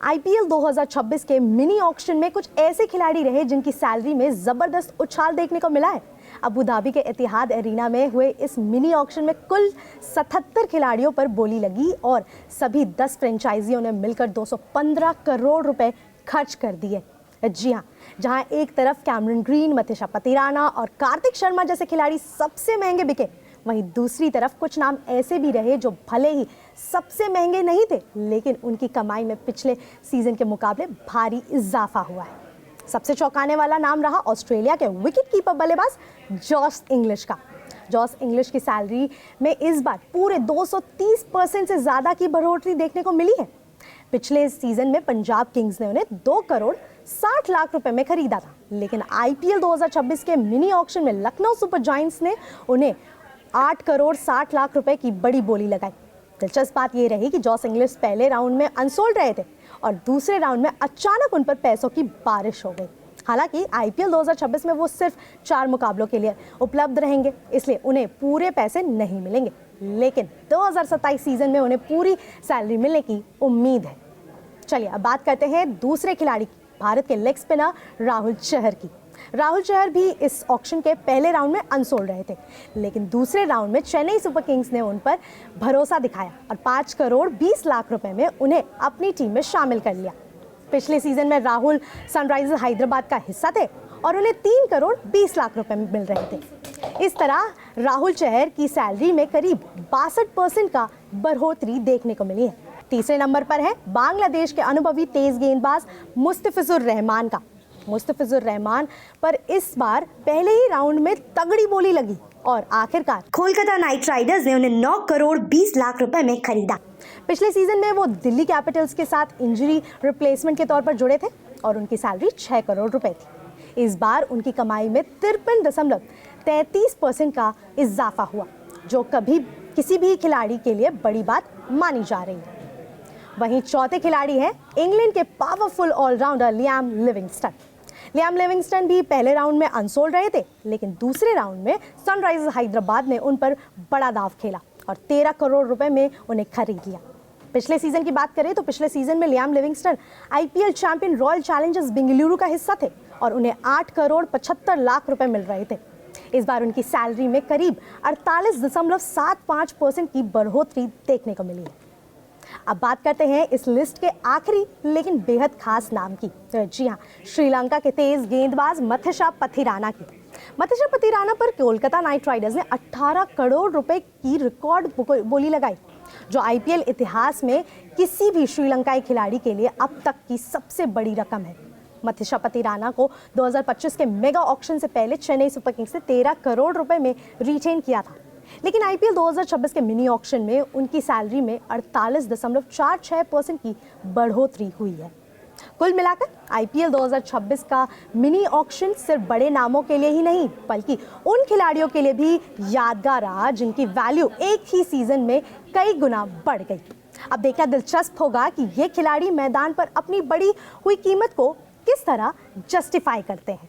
IPL 2026 के mini auction में कुछ ऐसे खिलाड़ी रहे जिनकी सैलरी में जबरदस्त उछाल देखने को मिला है। अबू धाबी के इतिहाद एरिना में हुए इस मिनी ऑक्शन में कुल 77 खिलाड़ियों पर बोली लगी और सभी 10 फ्रेंचाइजियों ने मिलकर 215 करोड़ रुपए खर्च कर दिए। जी हाँ, जहां एक तरफ कैमरन ग्रीन, मथीशा पतिराना और कार्तिक शर्मा जैसे खिलाड़ी सबसे महंगे बिके, वहीं दूसरी तरफ कुछ नाम ऐसे भी रहे जो भले ही सबसे महंगे नहीं थे, लेकिन उनकी कमाई में पिछले सीजन के मुकाबले भारी इजाफा हुआ है। सबसे चौंकाने वाला नाम रहा ऑस्ट्रेलिया के विकेट कीपर बल्लेबाज जॉस इंग्लिश का। जॉस इंग्लिश की सैलरी में इस बार पूरे 230% से ज़्यादा की बढ़ोतरी देखने को मिली है। पिछले सीजन में पंजाब किंग्स ने उन्हें 2 करोड़ 60 लाख रुपए में खरीदा था, लेकिन आईपीएल 2026 के मिनी ऑक्शन में लखनऊ सुपर जायंट्स ने उन्हें 8 करोड़ 60 लाख रुपए की बड़ी बोली लगाई। दिलचस्प बात यह रही कि जॉस इंग्लिश पहले राउंड में अनसोल्ड रहे थे और दूसरे राउंड में अचानक उन पर पैसों की बारिश हो गई। हालांकि आईपीएल 2026 में वो सिर्फ 4 मुकाबलों के लिए उपलब्ध रहेंगे, इसलिए उन्हें पूरे पैसे नहीं मिलेंगे, लेकिन 2027 सीजन में उन्हें पूरी सैलरी मिलने की उम्मीद है। चलिए अब बात करते हैं दूसरे खिलाड़ी की, भारत के लेग स्पिनर राहुल चहर की। राहुल चहर भी इस ऑक्शन के पहले राउंड में अनसोल्ड रहे थे, लेकिन दूसरे राउंड में चेन्नई सुपर किंग्स ने उन पर भरोसा दिखाया और 5 करोड़ 20 लाख रुपए में उन्हें अपनी टीम में शामिल कर लिया। पिछले सीजन में राहुल सनराइजर्स हैदराबाद का हिस्सा थे और उन्हें 3 करोड़ 20 लाख रुपए में मिल रहे थे। इस तरह राहुल चहर की सैलरी में करीब 62% का बढ़ोतरी देखने को मिली है। तीसरे नंबर पर है बांग्लादेश के अनुभवी तेज गेंदबाज मुस्तफिजुर रहमान का। मुस्तफिजुर रहमान पर इस बार पहले ही राउंड में तगड़ी बोली लगी और आखिरकार कोलकाता नाइट राइडर्स ने उन्हें 9 करोड़ 20 लाख रुपए में खरीदा। पिछले सीजन में वो दिल्ली कैपिटल्स के साथ इंजरी रिप्लेसमेंट के तौर पर जुड़े थे और उनकी सैलरी 6 करोड़ रुपए थी। इस बार उनकी कमाई में 53.33% का इजाफा हुआ, जो कभी किसी भी खिलाड़ी के लिए बड़ी बात मानी जा रही है। वहीं चौथे खिलाड़ी हैं इंग्लैंड के powerful allrounder Liam Livingstone. Liam Livingstone भी पहले राउंड में अनसोल्ड रहे थे, लेकिन दूसरे राउंड में सनराइजर्स हैदराबाद ने उन पर बड़ा दाव खेला और 13 करोड़ रुपए में उन्हें खरीद लिया। पिछले सीजन की बात करें तो पिछले सीजन में Liam Livingstone IPL champion royal Challengers Bengaluru का हिस्सा थे और उन्हें 8 करोड़ 75 लाख रुपए मिल रहे थे। इस बार उनकी सैलरी में करीब 48.75% की बढ़ोतरी देखने को मिली है। अब बात करते हैं इस लिस्ट के आखिरी लेकिन बेहद खास नाम की। जी हाँ, श्रीलंका के तेज गेंदबाज मथीशा पथिराना की। मथीशा पथिराना पर कोलकाता नाइट राइडर्स ने 18 करोड़ रुपए की रिकॉर्ड बोली लगाई, जो आईपीएल इतिहास में किसी भी श्रीलंकाई खिलाड़ी के लिए अब तक की सबसे बड़ी रकम है। मथीशा पथिराना को 2025 के मेगा ऑक्शन से पहले चेन्नई सुपर किंग्स ने 13 करोड़ रुपए में रिटेन किया था, लेकिन आईपीएल 2026 के मिनी ऑक्शन में उनकी सैलरी में 48.46% की बढ़ोतरी हुई है। कुल मिलाकर आईपीएल 2026 का मिनी ऑक्शन सिर्फ बड़े नामों के लिए ही नहीं, बल्कि उन खिलाड़ियों के लिए भी यादगार रहा जिनकी वैल्यू एक ही सीजन में कई गुना बढ़ गई। अब देखना दिलचस्प होगा कि ये खिलाड़ी मैदान पर अपनी बढ़ी हुई कीमत को किस तरह जस्टिफाई करते हैं।